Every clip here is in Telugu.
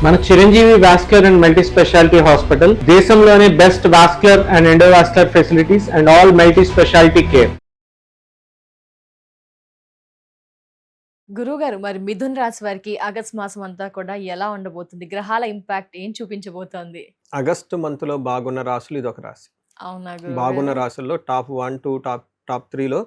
మన Chiranjeevi vascular and multi speciality hospital దేశంలోనే best vascular and endovascular facilities and all multi speciality care. గురువుగారు, మరి మిథున్ రాశి వారికి ఆగస్ట్ మాసం అంతా కూడా ఎలా ఉండబోతుంది? గ్రహాల ఇంపాక్ట్ ఏం చూపించబోతోంది? ఆగస్టు మంత్ లో బాగున్న రాశులు ఇది ఒక రాశి. అవునా బాగున్న రాశుల్లో టాప్ 1 2 టాప్ 3లో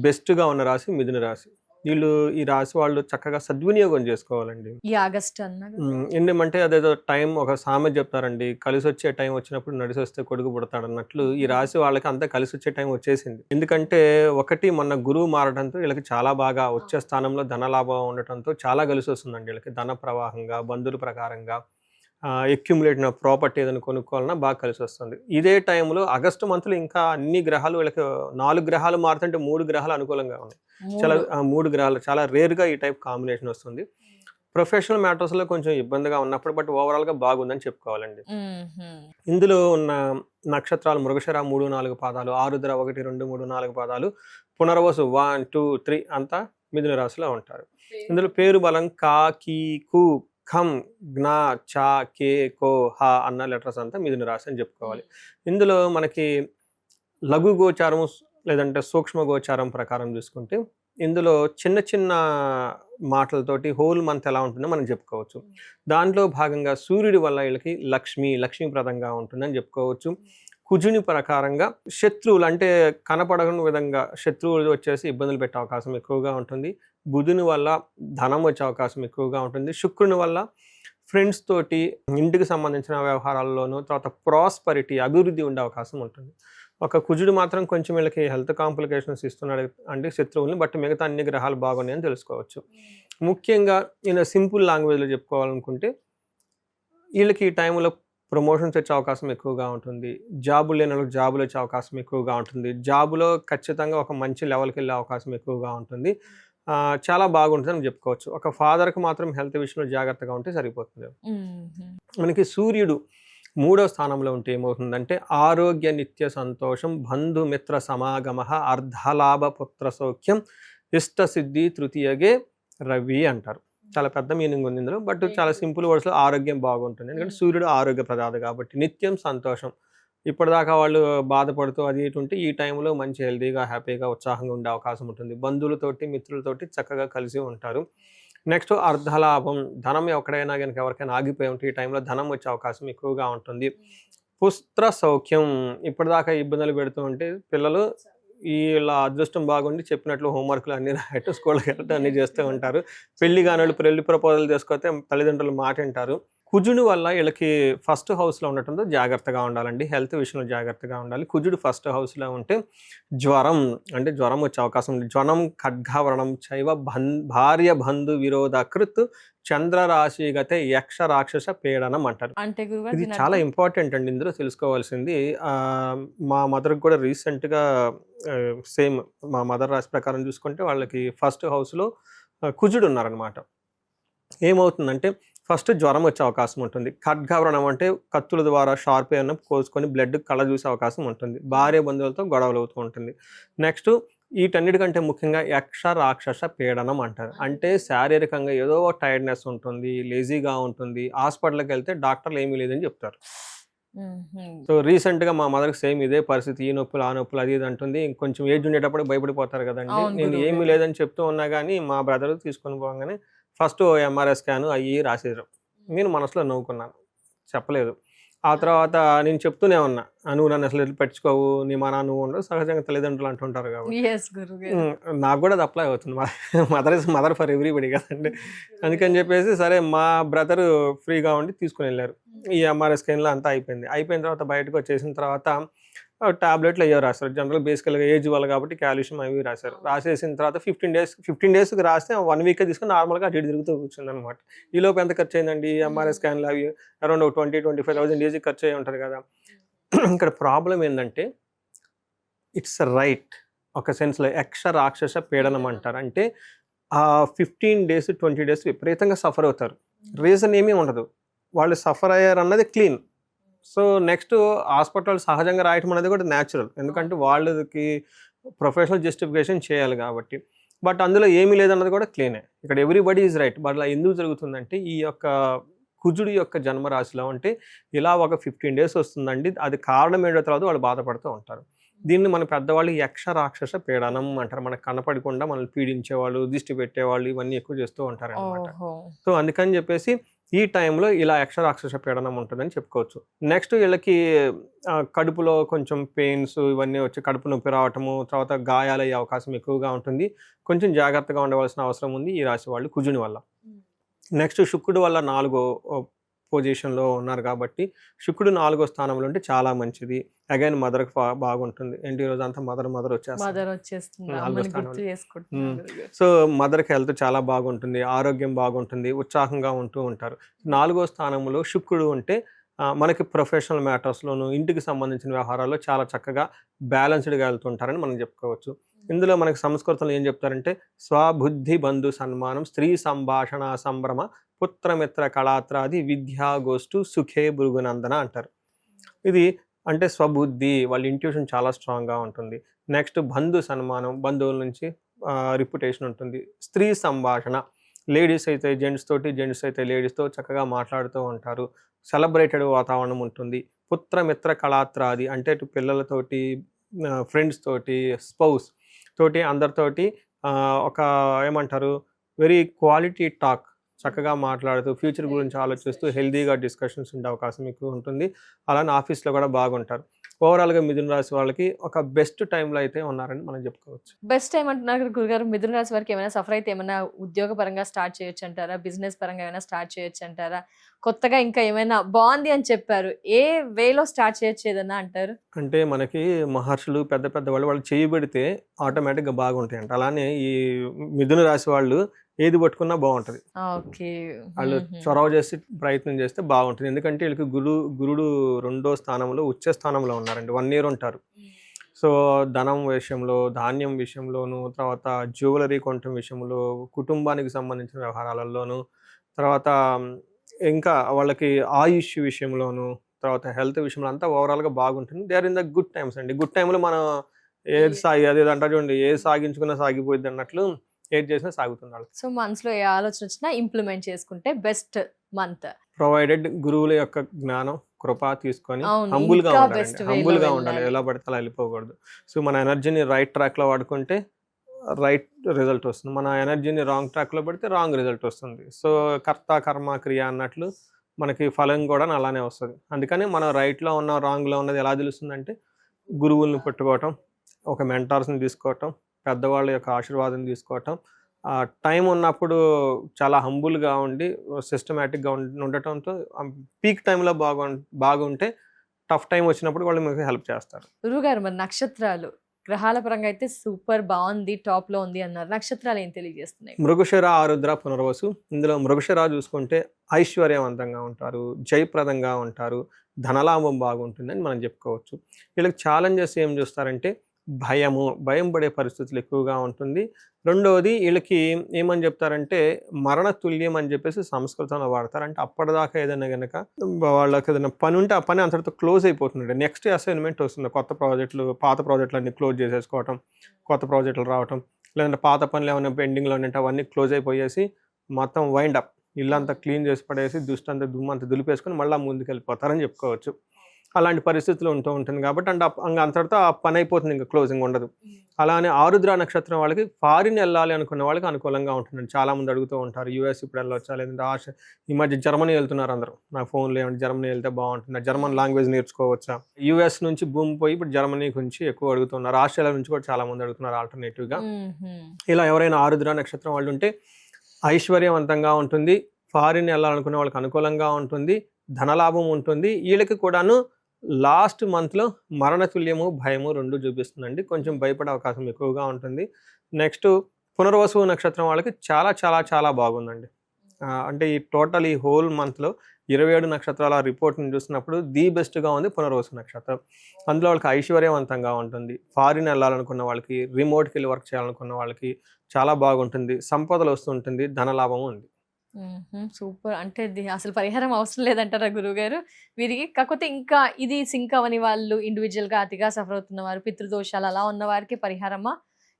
బెస్ట్ గా ఉన్న రాశి మిథున రాశి. వీళ్ళు ఈ రాశి వాళ్ళు చక్కగా సద్వినియోగం చేసుకోవాలండి. ఈ ఆగస్ట్ అన్నారు ఎందుకంటే అదేదో టైం, ఒక సామెత చెప్తారండి, కలిసి వచ్చే టైం వచ్చినప్పుడు నడిసి వస్తే కొడుకు పుడతాడు అన్నట్లు ఈ రాశి వాళ్ళకి అంతా కలిసి వచ్చే టైం వచ్చేసింది. ఎందుకంటే ఒకటి, మొన్న గురువు మారడంతో వీళ్ళకి చాలా బాగా వచ్చే స్థానంలో ధనలాభం ఉండటంతో చాలా కలిసి వస్తుందండి. వీళ్ళకి ధన ప్రవాహంగా, బంధువుల ప్రకారంగా అక్యుములేట్ ప్రాపర్టీ ఏదైనా కొనుక్కోవాలన్నా బాగా కలిసి వస్తుంది. ఇదే టైంలో ఆగస్టు మంత్లో ఇంకా అన్ని గ్రహాలు వీళ్ళకి 4 గ్రహాలు మారుతుంటే 3 గ్రహాలు అనుకూలంగా ఉన్నాయి. చాలా 3 గ్రహాలు చాలా రేర్గా ఈ టైప్ కాంబినేషన్ వస్తుంది. ప్రొఫెషనల్ మ్యాటర్స్లో కొంచెం ఇబ్బందిగా ఉన్నప్పుడు బట్ ఓవరాల్గా బాగుందని చెప్పుకోవాలండి. ఇందులో ఉన్న నక్షత్రాలు మృగశిర 3 4 పాదాలు, ఆరుద్ర 1 2 3 4 పాదాలు, పునర్వసు 1 2 3 అంతా మిథున రాశిలో ఉంటారు. ఇందులో పేరు బలం కా, కీ, కు, ఖం, జ్ఞ, చ, కే, కో, హ అన్న లెటర్స్ అంతా మిథున రాశి అని చెప్పుకోవాలి. ఇందులో మనకి లఘు గోచారం లేదంటే సూక్ష్మ గోచారం ప్రకారం చూసుకుంటే ఇందులో చిన్న చిన్న మాటలతోటి హోల్ మంత్ ఎలా ఉంటుందో మనం చెప్పుకోవచ్చు. దాంట్లో భాగంగా సూర్యుడి వల్ల వీళ్ళకి లక్ష్మీప్రదంగా ఉంటుందని చెప్పుకోవచ్చు. కుజుని ప్రకారంగా శత్రువులు అంటే కనపడని విధంగా శత్రువులు వచ్చేసి ఇబ్బందులు పెట్టే అవకాశం ఎక్కువగా ఉంటుంది. బుధుని వల్ల ధనం వచ్చే అవకాశం ఎక్కువగా ఉంటుంది. శుక్రుని వల్ల ఫ్రెండ్స్ తోటి ఇంటికి సంబంధించిన వ్యవహారాల్లోనూ, తర్వాత ప్రాస్పరిటీ అభివృద్ధి ఉండే అవకాశం ఉంటుంది. ఒక కుజుడు మాత్రం కొంచెం వీళ్ళకి హెల్త్ కాంప్లికేషన్స్ ఇస్తున్నాడు అంటే శత్రువుల్ని, బట్ మిగతా అన్ని గ్రహాలు బాగున్నాయని తెలుసుకోవచ్చు. ముఖ్యంగా ఈయన సింపుల్ లాంగ్వేజ్లో చెప్పుకోవాలనుకుంటే వీళ్ళకి ఈ టైంలో ప్రమోషన్స్ వచ్చే అవకాశం ఎక్కువగా ఉంటుంది. జాబులు లేని వాళ్ళకి జాబులు వచ్చే అవకాశం ఎక్కువగా ఉంటుంది. జాబులో ఖచ్చితంగా ఒక మంచి లెవెల్కి వెళ్ళే అవకాశం ఎక్కువగా ఉంటుంది. చాలా బాగుంటుందని చెప్పుకోవచ్చు. ఒక ఫాదర్కి మాత్రం హెల్త్ విషయంలో జాగ్రత్తగా ఉంటే సరిపోతుంది. మనకి సూర్యుడు 3వ స్థానంలో ఉంటే ఏమవుతుందంటే ఆరోగ్య నిత్య సంతోషం, బంధుమిత్ర సమాగమ, అర్ధలాభ పుత్ర సౌఖ్యం, ఇష్టసిద్ధి తృతీయగే రవి అంటారు. చాలా పెద్ద మీనింగ్ ఉంది ఇందులో, బట్ చాలా సింపుల్ వర్డ్స్లో ఆరోగ్యం బాగుంటుంది. ఎందుకంటే సూర్యుడు ఆరోగ్య ప్రదాత కాబట్టి నిత్యం సంతోషం. ఇప్పటిదాకా వాళ్ళు బాధపడుతూ అది ఇటు ఉంటే ఈ టైంలో మంచి హెల్తీగా, హ్యాపీగా, ఉత్సాహంగా ఉండే అవకాశం ఉంటుంది. బంధువులతోటి, మిత్రులతోటి చక్కగా కలిసి ఉంటారు. నెక్స్ట్ అర్ధలాభం, ధనం ఎక్కడైనా కనుక ఎవరికైనా ఆగిపోయి ఉంటే ఈ టైంలో ధనం వచ్చే అవకాశం ఎక్కువగా ఉంటుంది. పుత్ర సౌఖ్యం, ఇప్పటిదాకా ఇబ్బందులు పెడుతూ ఉంటే పిల్లలు ఇలా అదృష్టం బాగుండి చెప్పినట్లు హోంవర్క్లు అన్ని రాయటం, స్కూల్కి వెళ్ళటం అన్నీ చేస్తూ ఉంటారు. పెళ్లి కాని వాళ్ళు పెళ్లి ప్రపోజల్ చేసుకొస్తే తల్లిదండ్రులు మాట వింటారు. కుజుడు వల్ల వీళ్ళకి ఫస్ట్ హౌస్లో ఉండటంతో జాగ్రత్తగా ఉండాలండి. హెల్త్ విషయంలో జాగ్రత్తగా ఉండాలి. కుజుడు ఫస్ట్ హౌస్లో ఉంటే జ్వరం వచ్చే అవకాశం ఉంది. జ్వరం, ఖడ్గావరణం, చైవ భార్య బంధు విరోధకృత్ చంద్రరాశిగతే యక్ష రాక్షస పీడనం అంటారు. ఇది చాలా ఇంపార్టెంట్ అండి. ఇందులో తెలుసుకోవాల్సింది, మా మదర్కి కూడా రీసెంట్గా సేమ్ మా మదర్ రాశి ప్రకారం చూసుకుంటే వాళ్ళకి ఫస్ట్ హౌస్లో కుజుడు ఉన్నారనమాట. ఏమవుతుందంటే ఫస్ట్ జ్వరం వచ్చే అవకాశం ఉంటుంది. ఖడ్గావరణం అంటే కత్తుల ద్వారా షార్ప్ అయినా కోసుకొని బ్లడ్ కళ్ళ చూసే అవకాశం ఉంటుంది. భార్య బంధువులతో గొడవలు అవుతూ ఉంటుంది. నెక్స్ట్ వీటన్నిటికంటే ముఖ్యంగా యక్ష రాక్షస పీడనం అంటారు. అంటే శారీరకంగా ఏదో టైర్డ్నెస్ ఉంటుంది, లేజీగా ఉంటుంది. హాస్పిటల్కి వెళ్తే డాక్టర్లు ఏమీ లేదని చెప్తారు. సో రీసెంట్గా మా మదర్కి సేమ్ ఇదే పరిస్థితి. ఈ నొప్పులు, ఆ నొప్పులు, అది ఇది అంటుంది. కొంచెం ఏజ్ ఉండేటప్పుడు భయపడిపోతారు కదండి. నేను ఏమీ లేదని చెప్తూ ఉన్నా కానీ మా బ్రదర్ తీసుకొని పోగానే ఫస్ట్ ఎంఆర్ఐ స్కాన్ అయ్యి రాసేసారు. నేను మనసులో నవ్వుకున్నాను, చెప్పలేదు. ఆ తర్వాత నేను చెప్తూనే ఉన్నా, నువ్వు నన్ను అసలు పెట్టించుకోవు, నీ మా నాన్న నువ్వు ఉండవు, సహజంగా తల్లిదండ్రులు అంటుంటారు కాబట్టి నాకు కూడా అది అప్లై అవుతుంది. Mother is mother for everybody కదండి. అందుకని చెప్పేసి సరే మా బ్రదర్ ఫ్రీగా ఉండి తీసుకుని వెళ్ళారు. ఈ ఎంఆర్ఐ స్కాన్లో అంతా అయిపోయిన తర్వాత బయటకు వచ్చేసిన తర్వాత టాబ్లెట్లు అయ్యో రాశారు. జనరల్ బేసికల్గా ఏజ్ వాళ్ళు కాబట్టి కాల్షియం అవి రాశారు. రాసేసిన తర్వాత 15 డేస్కి రాస్తే 1 వీక్ తీసుకుని నార్మల్గా అటు తిరుగుతూ కూర్చుంది అనమాట. ఈ లోపు ఎంత ఖర్చు అయిందండి? ఎంఆర్ఐ స్కాన్లు అవి అరౌండ్ 20-25,000 ఈజీ ఖర్చు అయ్యి ఉంటుంది కదా. ఇక్కడ ప్రాబ్లం ఏంటంటే ఇట్స్ రైట్ ఒక సెన్స్లో యక్ష రాక్షస పీడనం అంటారు. అంటే ఆ 15 days 20 days విపరీతంగా సఫర్ అవుతారు. రీజన్ ఏమీ ఉండదు, వాళ్ళు సఫర్ అయ్యారు అన్నది క్లీన్. సో నెక్స్ట్ హాస్పిటల్ సహజంగా రాయటం అనేది కూడా న్యాచురల్, ఎందుకంటే వాళ్ళకి ప్రొఫెషనల్ జస్టిఫికేషన్ చేయాలి కాబట్టి. బట్ అందులో ఏమీ లేదన్నది కూడా క్లీనే. ఇక్కడ ఎవ్రీబడి ఈజ్ రైట్. బట్ అలా ఎందుకు జరుగుతుందంటే ఈ యొక్క కుజుడి యొక్క జన్మరాశిలో ఉంటే ఇలా ఒక 15 days వస్తుందండి. అది కారణం ఏంటో తర్వాత వాళ్ళు బాధపడుతూ ఉంటారు. దీన్ని మన పెద్దవాళ్ళు యక్ష రాక్షస పీడనం అంటారు. మనకు కనపడకుండా మనల్ని పీడించేవాళ్ళు, దిష్టి పెట్టేవాళ్ళు ఇవన్నీ ఎక్కువ చేస్తూ ఉంటారన్నమాట. సో అందుకని చెప్పేసి ఈ టైంలో ఇలా యక్ష రాక్షస పీడనం ఉంటుందని చెప్పుకోవచ్చు. నెక్స్ట్ వీళ్ళకి కడుపులో కొంచెం పెయిన్స్ ఇవన్నీ వచ్చి కడుపు నొప్పి రావటము, తర్వాత గాయాలయ్యే అవకాశం ఎక్కువగా ఉంటుంది. కొంచెం జాగ్రత్తగా ఉండవలసిన అవసరం ఉంది ఈ రాశి వాళ్ళు కుజుని వల్ల. నెక్స్ట్ శుక్రుడు వల్ల 4వ పొజిషన్లో ఉన్నారు కాబట్టి శుక్రుడు 4వ స్థానంలో ఉంటే చాలా మంచిది. అగైన్ మదర్కి బాగుంటుంది. ఏంటి ఈ రోజు అంతా మదర్ వచ్చేస్తుంది. సో మదర్కి హెల్త్ చాలా బాగుంటుంది, ఆరోగ్యం బాగుంటుంది, ఉత్సాహంగా ఉంటూ ఉంటారు. 4వ స్థానంలో శుక్రుడు ఉంటే మనకి ప్రొఫెషనల్ మ్యాటర్స్లోను ఇంటికి సంబంధించిన వ్యవహారాల్లో చాలా చక్కగా బ్యాలెన్స్డ్గా వెళ్తుంటారని మనం చెప్పుకోవచ్చు. ఇందులో మనకి సంస్కృతంలో ఏం చెప్తారంటే స్వబుద్ధి బంధు సన్మానం, స్త్రీ సంభాషణ సంభ్రమ, పుత్రమిత్ర కళాత్రాది విద్యాగోష్ఠు సుఖే భృగునందన అంటారు. ఇది అంటే స్వబుద్ధి, వాళ్ళ ఇంట్యూషన్ చాలా స్ట్రాంగ్గా ఉంటుంది. నెక్స్ట్ బంధు సన్మానం, బంధువుల నుంచి రిప్యుటేషన్ ఉంటుంది. స్త్రీ సంభాషణ, లేడీస్ అయితే జెంట్స్ తోటి, జెంట్స్ అయితే లేడీస్తో చక్కగా మాట్లాడుతూ ఉంటారు. సెలబ్రేటెడ్ వాతావరణం ఉంటుంది. పుత్రమిత్ర కళాత్రాది అంటే ఇటు పిల్లలతోటి, ఫ్రెండ్స్ తోటి, స్పౌస్ తోటి, అందరితోటి ఒక ఏమంటారు వెరీ క్వాలిటీ టాక్, చక్కగా మాట్లాడుతూ ఫ్యూచర్ గురించి ఆలోచిస్తూ హెల్దీగా డిస్కషన్స్ ఉండే అవకాశం ఎక్కువ ఉంటుంది. అలానే ఆఫీస్లో కూడా బాగుంటారు. ఓవరాల్గా మిథున రాశి వాళ్ళకి ఒక బెస్ట్ టైంలో అయితే ఉన్నారని మనం చెప్పుకోవచ్చు. బెస్ట్ టైం అంటున్నారు గురుగారు. మిథున రాశి వారికి ఏమైనా సఫర్ అయితే ఏమైనా ఉద్యోగ పరంగా స్టార్ట్ చేయొచ్చు అంటారా? బిజినెస్ పరంగా ఏమైనా స్టార్ట్ చేయొచ్చు అంటారా? కొత్తగా ఇంకా ఏమైనా బాగుంది అని చెప్పారు, ఏ వేలో స్టార్ట్ చేయొచ్చు ఏదన్నా అంటారు? అంటే మనకి మహర్షులు పెద్ద పెద్ద వాళ్ళు చేయబెడితే ఆటోమేటిక్గా బాగుంటాయంట. అలానే ఈ మిథున రాశి వాళ్ళు ఏది పట్టుకున్నా బాగుంటుంది. వాళ్ళు చొరవ చేసి ప్రయత్నం చేస్తే బాగుంటుంది. ఎందుకంటే వీళ్ళకి గురుడు 2వ స్థానంలో ఉచ్చ స్థానంలో ఉన్నారండి. 1 year ఉంటారు. సో ధనం విషయంలో, ధాన్యం విషయంలోను, తర్వాత జ్యువెలరీ కొనటం విషయంలో, కుటుంబానికి సంబంధించిన వ్యవహారాలలోను, తర్వాత ఇంకా వాళ్ళకి ఆయుష్ విషయంలోను, తర్వాత హెల్త్ విషయంలో అంతా ఓవరాల్గా బాగుంటుంది. They are in the good times అండి. గుడ్ టైంలో మనం అదేది అంటారు చూడండి, ఏది సాగించుకున్నా సాగిపోయింది అన్నట్లు ఏది చేసినా సాగుతుంది. సో మనసులో ఏ ఆలోచన వచ్చినా ఇంప్లిమెంట్ చేసుకుంటే బెస్ట్ మంత్. ప్రొవైడెడ్ గురువుల యొక్క జ్ఞానం కృప తీసుకొని హంబుల్గా ఉండాలి. ఎలా పడితే అలా వెళ్ళిపోకూడదు. సో మన ఎనర్జీని రైట్ ట్రాక్లో వాడుకుంటే రైట్ రిజల్ట్ వస్తుంది. మన ఎనర్జీని రాంగ్ ట్రాక్లో పెడితే రాంగ్ రిజల్ట్ వస్తుంది. సో కర్త కర్మ క్రియ అన్నట్లు మనకి ఫలం కూడా అలానే వస్తుంది. అందుకని మనం రైట్లో ఉన్న రాంగ్లో ఉన్నది ఎలా తెలుస్తుందంటే గురువుల్ని పెట్టుకోవటం, ఒక మెంటార్స్ని తీసుకోవటం, పెద్దవాళ్ళ యొక్క ఆశీర్వాదం తీసుకోవటం, టైం ఉన్నప్పుడు చాలా హంబుల్గా ఉండి సిస్టమేటిక్గా ఉండటంతో పీక్ టైంలో బాగుంటే టఫ్ టైం వచ్చినప్పుడు వాళ్ళు మీకు హెల్ప్ చేస్తారు. గురుగారు మరి నక్షత్రాలు గ్రహాల పరంగా అయితే సూపర్ బాగుంది, టాప్ లో ఉంది అన్నారు. నక్షత్రాలు ఏం తెలియజేస్తున్నాయి? మృగశిర, ఆరుద్ర, పునర్వసు. ఇందులో మృగశిర చూసుకుంటే ఐశ్వర్యవంతంగా ఉంటారు, జయప్రదంగా ఉంటారు, ధనలాభం బాగుంటుందని మనం చెప్పుకోవచ్చు. వీళ్ళకి ఛాలెంజెస్ ఏం చూస్తారంటే భయం పడే పరిస్థితులు ఎక్కువగా ఉంటుంది. రెండవది వీళ్ళకి ఏమని చెప్తారంటే మరణ తుల్యం అని చెప్పేసి సంస్కృతంలో వాడతారు. అంటే అప్పటిదాకా ఏదైనా కనుక వాళ్ళకి ఏదైనా పని ఉంటే ఆ పని అంతటితో క్లోజ్ అయిపోతుంది. నెక్స్ట్ అసైన్మెంట్ వస్తుంది. కొత్త ప్రాజెక్టులు, పాత ప్రాజెక్టులు అన్ని క్లోజ్ చేసేసుకోవటం, కొత్త ప్రాజెక్టులు రావటం, లేదంటే పాత పనులు ఏమైనా పెండింగ్లో ఉంటే అవన్నీ క్లోజ్ అయిపోయేసి మొత్తం వైండ్ అప్, ఇల్లంతా క్లీన్ చేసి పడేసి దుష్టంతా దుమ్మంతా దులిపేసుకొని మళ్ళీ ముందుకు వెళ్ళిపోతారని చెప్పుకోవచ్చు. అలాంటి పరిస్థితులు ఉంటుంది కాబట్టి అంటే అంతటితో ఆ పని అయిపోతుంది, ఇంకా క్లోజింగ్ ఉండదు. అలానే ఆరుద్ర నక్షత్రం వాళ్ళకి ఫారిన్ వెళ్ళాలి అనుకున్న వాళ్ళకి అనుకూలంగా ఉంటుందండి. చాలామంది అడుగుతూ ఉంటారు యూఎస్ ఇప్పుడు వెళ్ళొచ్చా, లేదంటే ఈ మధ్య జర్మనీ వెళ్తున్నారు అందరూ. నా ఫోన్లో ఏమంటే జర్మనీ వెళ్తే బాగుంటుంది, జర్మన్ లాంగ్వేజ్ నేర్చుకోవచ్చా, యూఎస్ నుంచి భూమి పోయి ఇప్పుడు జర్మనీ గురించి ఎక్కువ అడుగుతున్నారు. ఆస్ట్రేలియా నుంచి కూడా చాలా మంది అడుగుతున్నారు ఆల్టర్నేటివ్గా. ఇలా ఎవరైనా ఆరుద్ర నక్షత్రం వాళ్ళు ఉంటే ఐశ్వర్యవంతంగా ఉంటుంది, ఫారిన్ వెళ్ళాలనుకునే వాళ్ళకి అనుకూలంగా ఉంటుంది, ధనలాభం ఉంటుంది. వీళ్ళకి కూడాను లాస్ట్ మంత్లో మరణతుల్యము, భయము 2 చూపిస్తుందండి. కొంచెం భయపడే అవకాశం ఎక్కువగా ఉంటుంది. నెక్స్ట్ పునర్వసు నక్షత్రం వాళ్ళకి చాలా చాలా చాలా బాగుందండి. అంటే ఈ టోటల్ ఈ హోల్ మంత్లో 27 నక్షత్రాల రిపోర్ట్ని చూసినప్పుడు ది బెస్ట్గా ఉంది పునర్వసు నక్షత్రం. అందులో వాళ్ళకి ఐశ్వర్యవంతంగా ఉంటుంది, ఫారిన్ వెళ్ళాలనుకున్న వాళ్ళకి, రిమోట్కి వెళ్ళి వర్క్ చేయాలనుకున్న వాళ్ళకి చాలా బాగుంటుంది, సంపదలు వస్తుంటుంది, ధనలాభం ఉంది. సూపర్. అంటే అసలు పరిహారం అవసరం లేదంటారా గురువు గారు వీరికి? కాకపోతే ఇంకా ఇది సింక్ అవని వాళ్ళు, ఇండివిజువల్ గా అతిగా సఫర్ అవుతున్న వారు, పితృదోషాలు అలా ఉన్న వారికి పరిహారమా,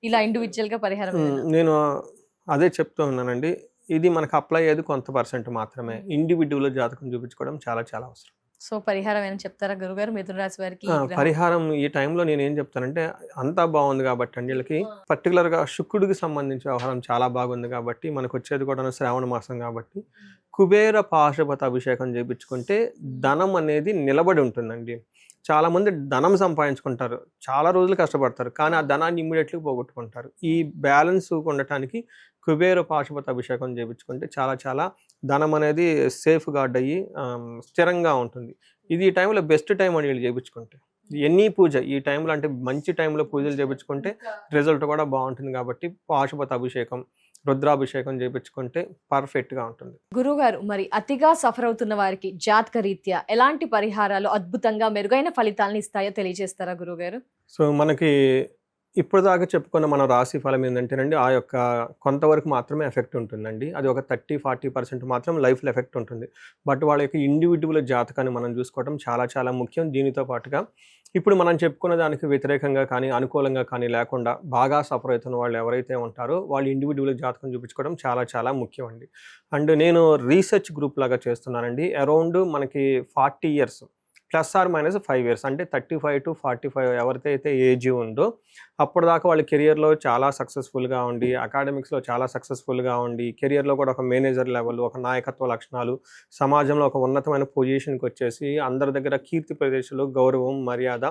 ఇలా ఇండివిజువల్ గా పరిహారం? నేను అదే చెప్తూ ఉన్నానండి. ఇది మనకు అప్లై అయ్యేది కొంత పర్సెంట్ మాత్రమే. ఇండివిడ్యువల్ జాతకం చూపించుకోవడం చాలా చాలా అవసరం. సో పరిహారం ఏమైనా చెప్తారా గురుగారు మిథున రాశి వారికి? పరిహారం ఈ టైంలో నేను ఏం చెప్తానంటే, అంతా బాగుంది కాబట్టి అండి వీళ్ళకి పర్టికులర్గా శుక్రుడికి సంబంధించిన వ్యవహారం చాలా బాగుంది కాబట్టి, మనకు వచ్చేది కూడా శ్రావణ మాసం కాబట్టి కుబేర పాశుపత అభిషేకం చేయించుకుంటే ధనం అనేది నిలబడి ఉంటుందండి. చాలామంది ధనం సంపాదించుకుంటారు, చాలా రోజులు కష్టపడతారు, కానీ ఆ ధనాన్ని ఇమ్మీడియట్లీ పోగొట్టుకుంటారు. ఈ బ్యాలెన్స్ ఉండటానికి కుబేర పాశుపత అభిషేకం చేయించుకుంటే చాలా చాలా ధనం అనేది సేఫ్ గార్డ్ అయ్యి స్థిరంగా ఉంటుంది. ఇది ఈ టైంలో బెస్ట్ టైం అని వీళ్ళు చేయించుకుంటే. ఎనీ పూజ ఈ టైంలో అంటే మంచి టైంలో పూజలు చేయించుకుంటే రిజల్ట్ కూడా బాగుంటుంది కాబట్టి పాశుపత అభిషేకం, రుద్రాభిషేకం చేయించుకుంటే పర్ఫెక్ట్గా ఉంటుంది. గురుగారు, మరి అతిగా సఫర్ అవుతున్న వారికి జాతక రీత్యా ఎలాంటి పరిహారాలు అద్భుతంగా మెరుగైన ఫలితాలను ఇస్తాయో తెలియజేస్తారా గురుగారు? సో మనకి ఇప్పుడు దాకా చెప్పుకున్న మన రాశి ఫలం ఏంటంటేనండి, ఆ యొక్క కొంతవరకు మాత్రమే ఎఫెక్ట్ ఉంటుందండి. అది ఒక 30-40% మాత్రం లైఫ్లో ఎఫెక్ట్ ఉంటుంది. బట్ వాళ్ళ యొక్క ఇండివిడ్యువల్ జాతకాన్ని మనం చూసుకోవడం చాలా చాలా ముఖ్యం. దీనితో పాటుగా ఇప్పుడు మనం చెప్పుకున్న దానికి వ్యతిరేకంగా కానీ అనుకూలంగా కానీ లేకుండా బాగా సఫర్ అవుతున్న వాళ్ళు ఎవరైతే ఉంటారో వాళ్ళు ఇండివిడ్యువల్ జాతకం చూపించుకోవడం చాలా చాలా ముఖ్యం అండి. అండ్ నేను రీసెర్చ్ గ్రూప్ లాగా చేస్తున్నానండి. అరౌండ్ మనకి 40 years +or-5 years అంటే 35 to 45 ఎవరికైతే ఏజ్ ఉందో అప్పటిదాకా వాళ్ళ కెరియర్లో చాలా సక్సెస్ఫుల్గా ఉండి, అకాడమిక్స్లో చాలా సక్సెస్ఫుల్గా ఉండి, కెరియర్లో కూడా ఒక మేనేజర్ లెవెల్, ఒక నాయకత్వ లక్షణాలు, సమాజంలో ఒక ఉన్నతమైన పొజిషన్కి వచ్చేసి అందరి దగ్గర కీర్తి ప్రదేశాలు, గౌరవం, మర్యాద,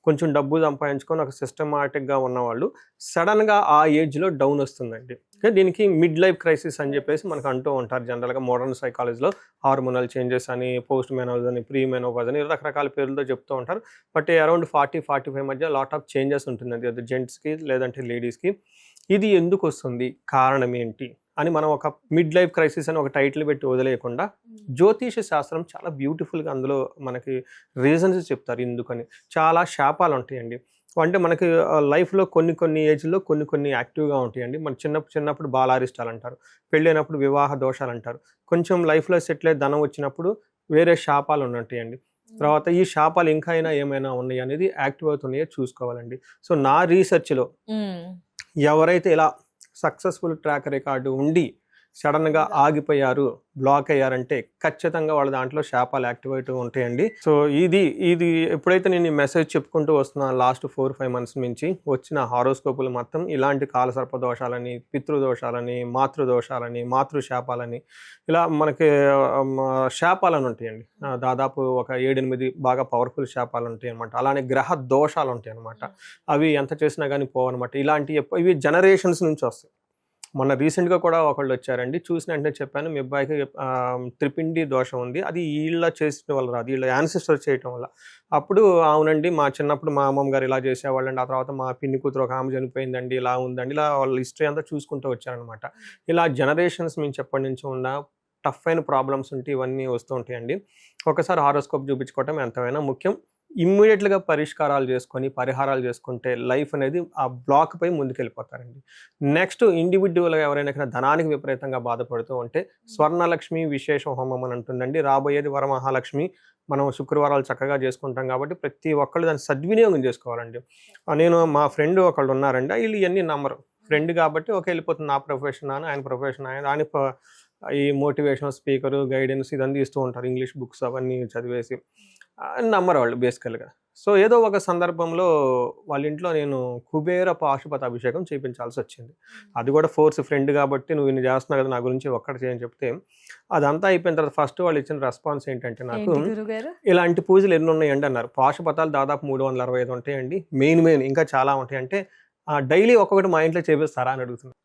కొంచెం డబ్బు సంపాదించుకొని ఒక సిస్టమాటిక్గా ఉన్నవాళ్ళు సడన్గా ఆ ఏజ్లో డౌన్ వస్తుందండి. దీనికి మిడ్ లైఫ్ క్రైసిస్ అని చెప్పేసి మనకు అంటూ ఉంటారు జనరల్గా మోడర్న్ సైకాలజీలో. హార్మోనల్ చేంజెస్ అని, పోస్ట్ మెనోజ్ అని, ప్రీ మెనోపాజ్ అని రకరకాల పేర్లతో చెప్తూ ఉంటారు. బట్ అరౌండ్ 40-45 మధ్య లాట్ ఆఫ్ చేంజెస్ ఉంటుందండి, అది జెంట్స్కి లేదంటే లేడీస్కి. ఇది ఎందుకు వస్తుంది, కారణం ఏంటి అని మనం ఒక మిడ్ లైఫ్ క్రైసిస్ అని ఒక టైటిల్ పెట్టి వదిలేయకుండా జ్యోతిష శాస్త్రం చాలా బ్యూటిఫుల్గా అందులో మనకి రీజన్స్ చెప్తారు ఎందుకని. చాలా శాపాలు ఉంటాయండి. అంటే మనకి లైఫ్లో కొన్ని ఏజ్లో కొన్ని యాక్టివ్గా ఉంటాయండి. మన చిన్నప్పుడు బాలారిష్టాలు అంటారు, పెళ్ళైనప్పుడు వివాహ దోషాలు అంటారు, కొంచెం లైఫ్లో సెటిల్ అయ్యి ధనం వచ్చినప్పుడు వేరే శాపాలు ఉంటాయండి. తర్వాత ఈ శాపాలు ఇంకా అయినా ఏమైనా ఉన్నాయి అనేది యాక్టివ్ అవుతున్నాయో చూసుకోవాలండి. సో నా రీసెర్చ్లో ఎవరైతే ఇలా సక్సెస్ఫుల్ ట్రాక్ రికార్డు ఉండి సడన్గా ఆగిపోయారు, బ్లాక్ అయ్యారంటే ఖచ్చితంగా వాళ్ళ దాంట్లో శాపాలు యాక్టివేట్ ఉంటాయండి. సో ఇది ఎప్పుడైతే నేను ఈ మెసేజ్ చెప్పుకుంటూ వస్తున్నాను లాస్ట్ 4-5 months నుంచి వచ్చిన హారోస్కోపులు మొత్తం ఇలాంటి కాలసర్ప దోషాలని, పితృదోషాలని, మాతృదోషాలని, మాతృశాపాలని, ఇలా మనకి శాపాలని ఉంటాయండి. దాదాపు ఒక 7-8 బాగా పవర్ఫుల్ శాపాలు ఉంటాయి అనమాట. అలానే గ్రహ దోషాలు ఉంటాయి అనమాట. అవి ఎంత చేసినా కానీ పోవన్నమాట. ఇవి జనరేషన్స్ నుంచి వస్తాయి. మొన్న రీసెంట్గా కూడా ఒకళ్ళు వచ్చారండి, చూసిన వెంటనే చెప్పాను మీ అబ్బాయికి త్రిపిండి దోషం ఉంది, అది వీళ్ళ చేసిన వల్ల రాదు, వీళ్ళ యాన్సిస్టర్ చేయటం వల్ల. అప్పుడు అవునండి మా చిన్నప్పుడు మా అమ్మమ్మ గారు ఇలా చేసేవాళ్ళండి, ఆ తర్వాత మా పిన్ని కూతురు ఒక ఆమె చనిపోయిందండి, ఇలా ఉందండి, ఇలా వాళ్ళ హిస్టరీ అంతా చూసుకుంటూ వచ్చారనమాట. ఇలా జనరేషన్స్ నుంచి ఎప్పటి నుంచి ఉన్న టఫ్ అయిన ప్రాబ్లమ్స్ ఉంటే ఇవన్నీ వస్తూ ఉంటాయండి. ఒకసారి హారోస్కోప్ చూపించుకోవటం ఎంతైనా ముఖ్యం. ఇమ్మీడియట్గా పరిష్కారాలు చేసుకొని పరిహారాలు చేసుకుంటే లైఫ్ అనేది ఆ బ్లాక్ పై ముందుకెళ్ళిపోతారండి. నెక్స్ట్ ఇండివిడ్యువల్గా ఎవరైనా ధనానికి విపరీతంగా బాధపడుతూ ఉంటే స్వర్ణలక్ష్మి విశేష హోమం అని ఉంటుందండి. రాబోయేది వరమహాలక్ష్మి. మనం శుక్రవారాలు చక్కగా చేసుకుంటాం కాబట్టి ప్రతి ఒక్కళ్ళు దాన్ని సద్వినియోగం చేసుకోవాలండి. నేను మా ఫ్రెండ్ ఒకళ్ళు ఉన్నారండి, వీళ్ళు ఇవన్నీ నమ్మరు. ఫ్రెండ్ కాబట్టి ఒక వెళ్ళిపోతుంది, నా ప్రొఫెషన్ అని, ఆయన ప్రొఫెషన్ ఆయన ఈ మోటివేషనల్ స్పీకరు, గైడెన్స్ ఇదంతా ఇస్తూ ఉంటారు, ఇంగ్లీష్ బుక్స్ అవన్నీ చదివేసి నమ్మరు వాళ్ళు బేసికల్గా. సో ఏదో ఒక సందర్భంలో వాళ్ళ ఇంట్లో నేను కుబేర పాశుపత అభిషేకం చేయించాల్సి వచ్చింది. అది కూడా ఫోర్స్, ఫ్రెండ్ కాబట్టి నువ్వు ఇన్ని చేస్తున్నావు కదా నా గురించి ఒక్కటి చేయని చెప్తే అదంతా అయిపోయిన తర్వాత ఫస్ట్ వాళ్ళు ఇచ్చిన రెస్పాన్స్ ఏంటంటే, నాకు ఇలాంటి పూజలు ఎన్ని ఉన్నాయండి అన్నారు. పాశుపతాలు దాదాపు 365 ఉంటాయండి. మెయిన్ ఇంకా చాలా ఉంటాయి. అంటే డైలీ ఒక్కొక్కటి మా ఇంట్లో చేపిస్తారా అని అడుగుతున్నారు.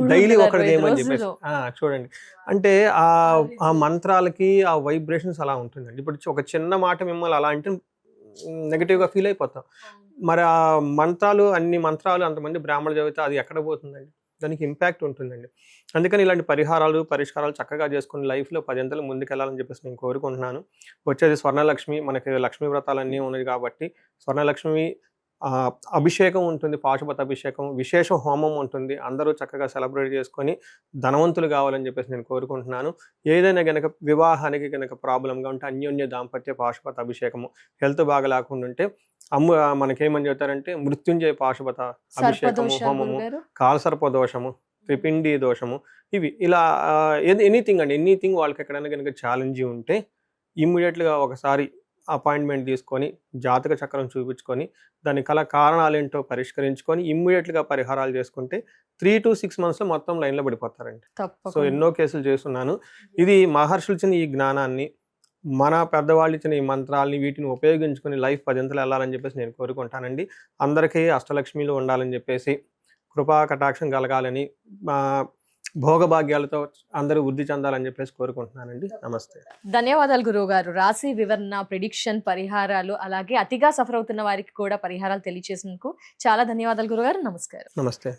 డైలీ ఒకటి చేయమని చెప్పేసి చూడండి. అంటే ఆ మంత్రాలకి ఆ వైబ్రేషన్స్ అలా ఉంటుందండి. ఇప్పుడు ఒక చిన్న మాట మిమ్మల్ని అలా అంటే నెగిటివ్గా ఫీల్ అయిపోతాం. మరి ఆ అన్ని మంత్రాలు అంతమంది బ్రాహ్మణులు చదివితే అది ఎక్కడ పోతుందండి, దానికి ఇంపాక్ట్ ఉంటుందండి. అందుకని ఇలాంటి పరిష్కారాలు చక్కగా చేసుకుని లైఫ్లో 10 అంతలు ముందుకెళ్ళాలని చెప్పేసి నేను కోరుకుంటున్నాను. వచ్చేది స్వర్ణలక్ష్మి, మనకి లక్ష్మీ వ్రతాలన్నీ ఉన్నాయి కాబట్టి స్వర్ణలక్ష్మి అభిషేకం ఉంటుంది, పాశుపత అభిషేకం, విశేష హోమం ఉంటుంది. అందరూ చక్కగా సెలబ్రేట్ చేసుకొని ధనవంతులు కావాలని చెప్పేసి నేను కోరుకుంటున్నాను. ఏదైనా కనుక వివాహానికి కనుక ప్రాబ్లంగా ఉంటే అన్యోన్య దాంపత్య పాశుపత అభిషేకము, హెల్త్ బాగా లేకుండా ఉంటే మనకేమని చెప్తారంటే మృత్యుంజయ పాశుపత అభిషేకము, హోమము, కాలసర్ప దోషము, త్రిపిండి దోషము, ఇవి ఇలా ఎనీథింగ్ అండి, ఎనీథింగ్ వాళ్ళకి ఎక్కడైనా కనుక ఛాలెంజ్ ఉంటే ఇమ్మీడియట్గా ఒకసారి అపాయింట్మెంట్ తీసుకొని జాతక చక్రం చూపించుకొని దాని కారణాలు ఏంటో పరిష్కరించుకొని ఇమ్మీడియట్గా పరిహారాలు చేసుకుంటే 3 to 6 months మొత్తం లైన్లో పడిపోతారండి. సో ఎన్నో కేసులు చేస్తున్నాను. ఇది మహర్షులు ఇచ్చిన ఈ జ్ఞానాన్ని, మన పెద్దవాళ్ళు ఇచ్చిన ఈ మంత్రాలని వీటిని ఉపయోగించుకొని లైఫ్ 10 వెళ్ళాలని చెప్పేసి నేను కోరుకుంటానండి. అందరికీ అష్టలక్ష్మిలు ఉండాలని చెప్పేసి, కృపా కటాక్షం కలగాలని, భోగభాగ్యాలతో అందరూ వృద్ధి చెందాలని చెప్పేసి కోరుకుంటున్నానండి. నమస్తే. ధన్యవాదాలు గురువు గారు. రాశి వివరణ, ప్రిడిక్షన్, పరిహారాలు, అలాగే అతిగా సఫర్ అవుతున్న వారికి కూడా పరిహారాలు తెలియజేసినందుకు చాలా ధన్యవాదాలు గురుగారు. నమస్కారం. నమస్తే.